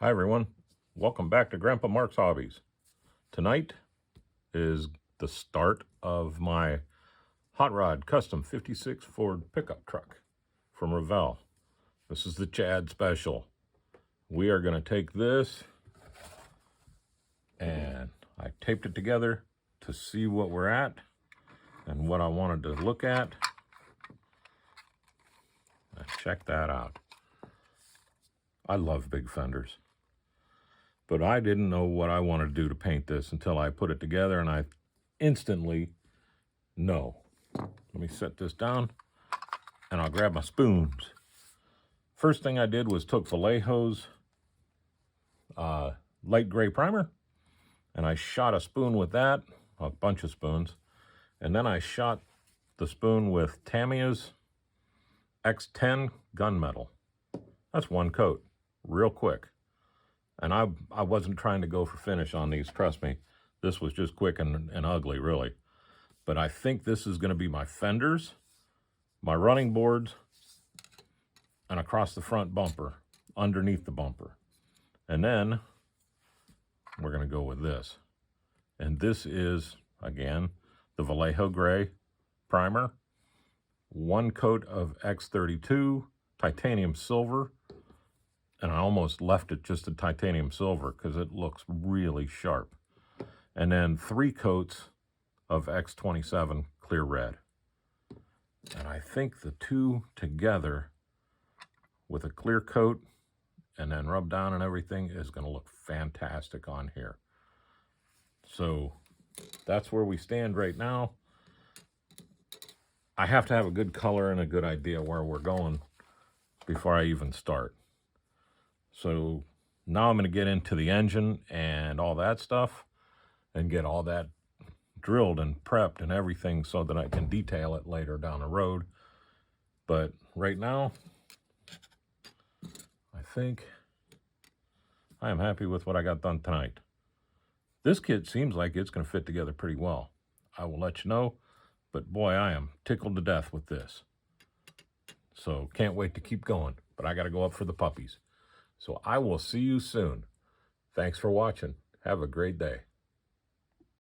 Hi everyone, welcome back to Grandpa Mark's Hobbies. Tonight is the start of my Hot Rod Custom 56 Ford pickup truck from Revell. This is the Chad Special. We are going to take this and I taped it together to see what we're at and what I wanted to look at. Check that out. I love big fenders. But I didn't know what I wanted to do to paint this until I put it together, and I instantly know. Let me set this down, and I'll grab my spoons. First thing I did was took Vallejo's light gray primer, and I shot a spoon with that, a bunch of spoons, and then I shot the spoon with Tamiya's X10 Gunmetal. That's one coat, real quick. And I wasn't trying to go for finish on these, trust me. This was just quick and ugly, really. But I think this is going to be my fenders, my running boards, and across the front bumper, underneath the bumper. And then we're going to go with this. And this is, again, the Vallejo gray primer. One coat of X32 titanium silver. And I almost left it just a titanium silver because it looks really sharp. And then 3 coats of X27 clear red. And I think the two together with a clear coat and then rub down and everything is going to look fantastic on here. So that's where we stand right now. I have to have a good color and a good idea where we're going before I even start. So now I'm going to get into the engine and all that stuff and get all that drilled and prepped and everything so that I can detail it later down the road. But right now, I think I am happy with what I got done tonight. This kit seems like it's going to fit together pretty well. I will let you know, but boy, I am tickled to death with this. So can't wait to keep going, but I got to go up for the puppies. So I will see you soon. Thanks for watching. Have a great day.